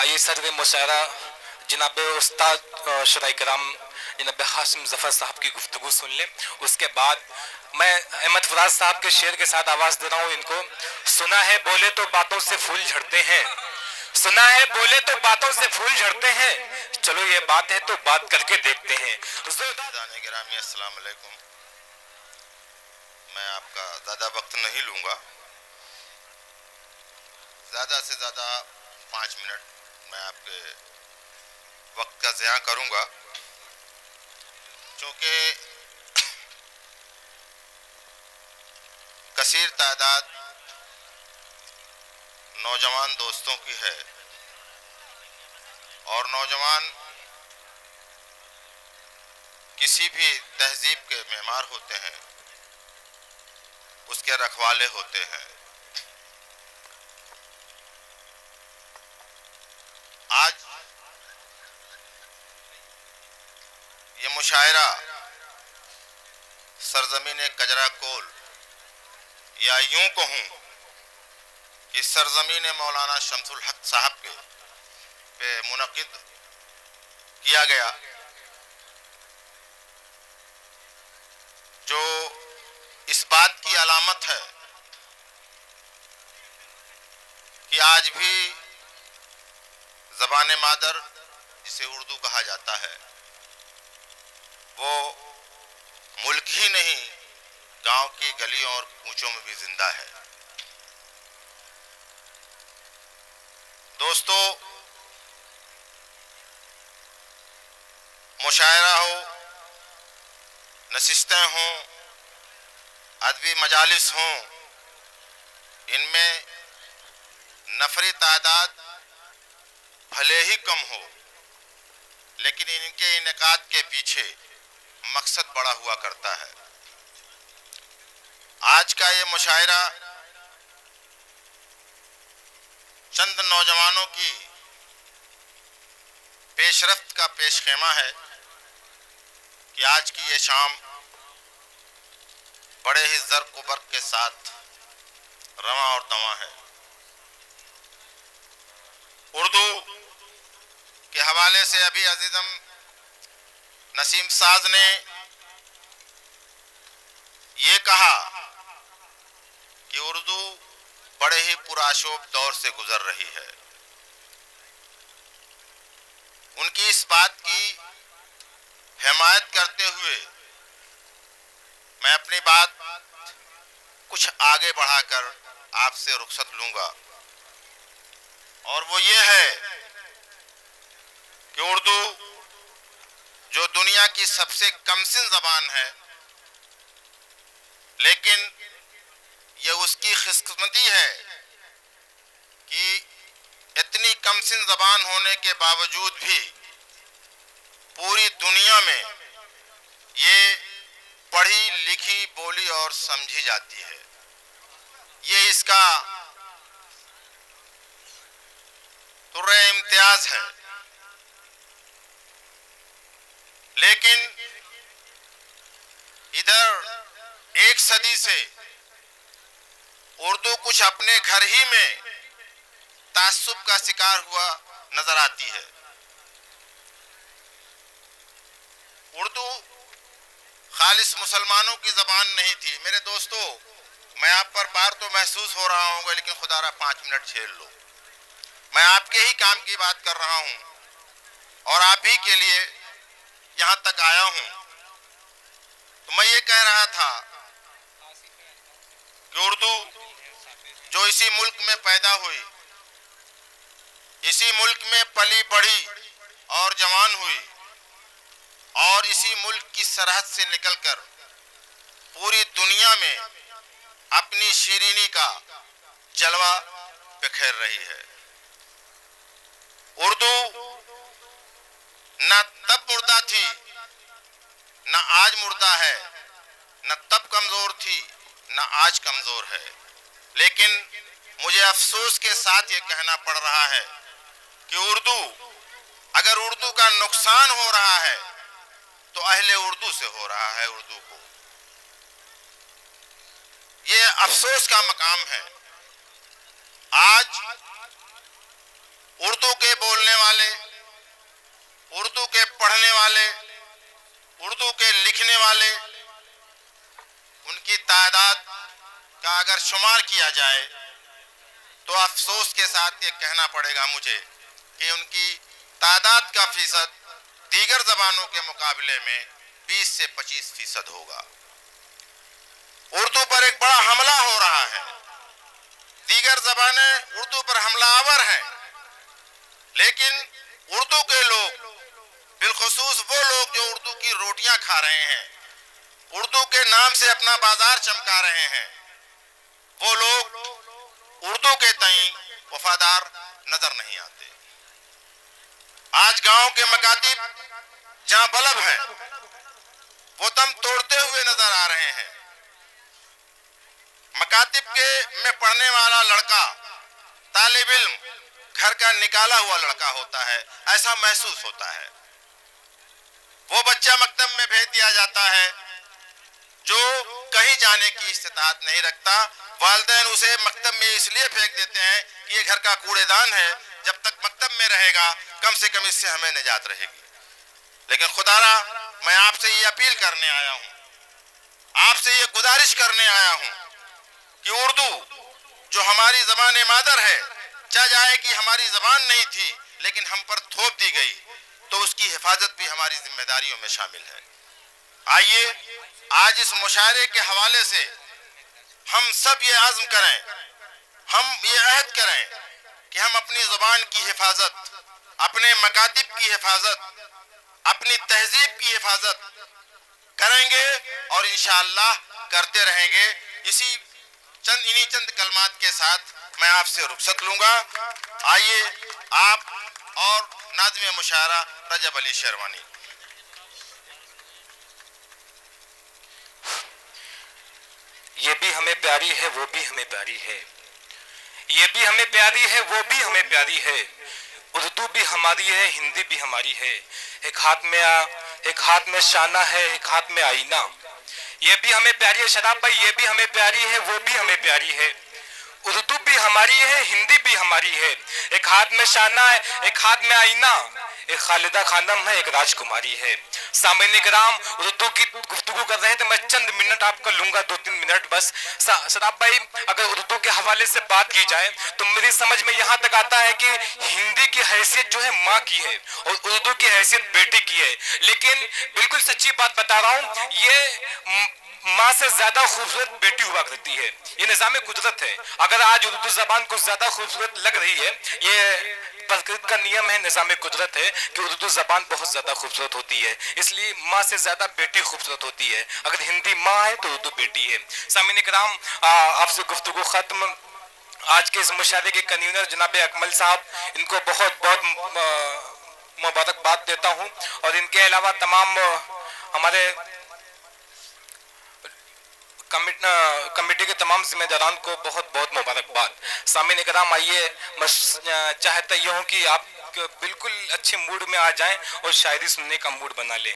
आइए सदर मुशायरा जनाब उस्ताद शुराई कराम जनाब हाशिम जफ़र साहब की गुफ्तगू सुन लें। उसके बाद मैं अहमद फराज साहब के शेर के साथ आवाज़ दे रहा हूँ इनको। सुना है बोले तो बातों से फूल झड़ते हैं, सुना है बोले तो बातों से फूल झड़ते हैं, चलो ये बात है तो बात करके देखते हैं। गिरामी अस्सलाम वालेकुम। मैं आपका ज़्यादा वक्त नहीं लूँगा, ज़्यादा से ज़्यादा 5 मिनट मैं आपके वक्त का ज़िया करूँगा, क्योंकि कसीर तादाद नौजवान दोस्तों की है और नौजवान किसी भी तहजीब के मेमार होते हैं, उसके रखवाले होते हैं। आज ये मुशायरा सरजमीन कजरा कोल, या यूं कहूं कि सरजमीन मौलाना शमसुल हक साहब के पे मुनक़िद किया गया, जो इस बात की अलामत है कि आज भी ज़बान मादर जिसे उर्दू कहा जाता है वो मुल्क ही नहीं गांव की गलियों और कूचों में भी जिंदा है। दोस्तों, मुशायरा हो, नशिस्तें हों, अदबी मजालिस हों, इनमें नफरी तादाद भले ही कम हो, लेकिन इनके इनेकाद के पीछे मकसद बड़ा हुआ करता है। आज का ये मुशायरा चंद नौजवानों की पेशरफ्त का पेशखेमा है कि आज की ये शाम बड़े ही ज़र्क व बर्क के साथ रवां और दवां है। उर्दू के हवाले से अभी अजीज़म नसीम साज ने ये कहा कि उर्दू बड़े ही पुराशोभ दौर से गुजर रही है। उनकी इस बात की हिमायत करते हुए मैं अपनी बात कुछ आगे बढ़ाकर आपसे रुखसत लूंगा, और वो ये है कि उर्दू जो दुनिया की सबसे कमसिन ज़बान है, लेकिन ये उसकी खुशकिस्मती है कि इतनी कमसिन ज़बान होने के बावजूद भी पूरी दुनिया में ये पढ़ी लिखी बोली और समझी जाती है। ये इसका तुर्रे इम्तियाज है। लेकिन इधर एक सदी से उर्दू कुछ अपने घर ही में तासुब का शिकार हुआ नजर आती है। उर्दू खालिस मुसलमानों की जबान नहीं थी। मेरे दोस्तों, मैं आप पर बार तो महसूस हो रहा हूँ, लेकिन खुदारा 5 मिनट झेल लो। मैं आपके ही काम की बात कर रहा हूँ और आप ही के लिए यहाँ तक आया हूँ। तो मैं ये कह रहा था कि उर्दू जो इसी मुल्क में पैदा हुई, इसी मुल्क में पली बढ़ी और जवान हुई, और इसी मुल्क की सरहद से निकलकर पूरी दुनिया में अपनी शीरीनी का जलवा बिखेर रही है। उर्दू न तब मुर्दा थी, न आज मुर्दा है, न तब कमजोर थी, न आज कमजोर है। लेकिन मुझे अफसोस के साथ ये कहना पड़ रहा है कि उर्दू, अगर उर्दू का नुकसान हो रहा है तो अहले उर्दू से हो रहा है। उर्दू को ये अफसोस का मकाम है। आज उर्दू के बोलने वाले, उर्दू के पढ़ने वाले, उर्दू के लिखने वाले, उनकी तादाद का अगर शुमार किया जाए तो अफसोस के साथ ये कहना पड़ेगा मुझे कि उनकी तादाद का फीसद दीगर जबानों के मुकाबले में 20 से 25% होगा। उर्दू पर एक बड़ा हमला हो रहा है। दीगर जबानें उर्दू पर हमलावर हैं, लेकिन उर्दू के लोग, बिलखुसूस वो लोग जो उर्दू की रोटियां खा रहे हैं, उर्दू के नाम से अपना बाजार चमका रहे हैं, वो लोग उर्दू के तई वफादार नजर नहीं आते। आज गांव के मकातिब जहां बल्ब हैं, वो दम तोड़ते हुए नजर आ रहे हैं। मकातिब के में पढ़ने वाला लड़का तालिब इल्म घर का निकाला हुआ लड़का होता है, ऐसा महसूस होता है। वो बच्चा मकतब में भेज दिया जाता है जो कहीं जाने की इस्तिताअत नहीं रखता। वालिदैन उसे मकतब में इसलिए फेंक देते हैं कि ये घर का कूड़ेदान है, जब तक मकतब में रहेगा कम से कम इससे हमें निजात रहेगी। लेकिन खुदारा, मैं आपसे ये अपील करने आया हूँ, आपसे ये गुजारिश करने आया हूँ कि उर्दू जो हमारी ज़बान मादर है, चाहे जाए कि हमारी ज़बान नहीं थी लेकिन हम पर थोप दी गई, तो उसकी हिफाजत भी हमारी जिम्मेदारियों में शामिल है। आइए आज इस मुशायरे के हवाले से हम सब ये आज़म करें, हम ये अहद करें कि हम अपनी ज़बान की हिफाजत, अपने मकातिब की हिफाजत, अपनी तहजीब की हिफाजत करेंगे और इंशाअल्लाह करते रहेंगे। इन्हीं चंद कलमात के साथ मैं आपसे रुखसत लूंगा। आइए आप और नाज़िम मुशायरा रजब अली शेरवानी। ये भी हमें प्यारी है, वो भी हमें प्यारी है, ये भी हमें प्यारी है, वो भी हमें प्यारी है। उर्दू भी हमारी है, हिंदी भी हमारी है। एक हाथ में शाना है, एक हाथ में आईना। ये भी हमें प्यारी है शराब भाई, ये भी हमें प्यारी है, वो भी हमें प्यारी है। उर्दू भी हमारी है, हिंदी भी हमारी है। एक हाथ में शाना है, एक हाथ में आईना। एक खालिदा खानम है, एक राजकुमारी है। सामने कराम, उर्दू की गुफ्तगू कर रहे हैं तो मैं चंद मिनट आपका लूंगा, 2-3 मिनट बस। शराब भाई, अगर उर्दू के हवाले से बात की जाए तो मेरी समझ में यहाँ तक आता है कि हिंदी की हैसियत जो है माँ की है और उर्दू की हैसियत बेटे की है। लेकिन बिल्कुल सच्ची बात बता रहा हूँ, ये माँ से ज्यादा खूबसूरत बेटी हुआ करती है। ये निज़ाम कुदरत है। अगर आज उर्दू जबान को ज्यादा खूबसूरत लग रही है, ये प्रकृति का नियम है, निज़ाम कुदरत है कि उर्दू जबान बहुत ज्यादा खूबसूरत होती है, इसलिए माँ से ज्यादा बेटी खूबसूरत होती है। अगर हिंदी माँ है तो उर्दू बेटी है। सामीन कराम, आपसे गुफ्तगू खत्म। आज के इस मुशायरे के कन्वीनर जनाब अकमल साहब, इनको बहुत बहुत मुबारकबाद देता हूँ और इनके अलावा तमाम हमारे कमेटी के तमाम जिम्मेदारान को बहुत बहुत मुबारकबाद। सामीन इकराम, आइए, मैं चाहता यह हूँ कि आप बिल्कुल अच्छे मूड में आ जाएं और शायरी सुनने का मूड बना लें।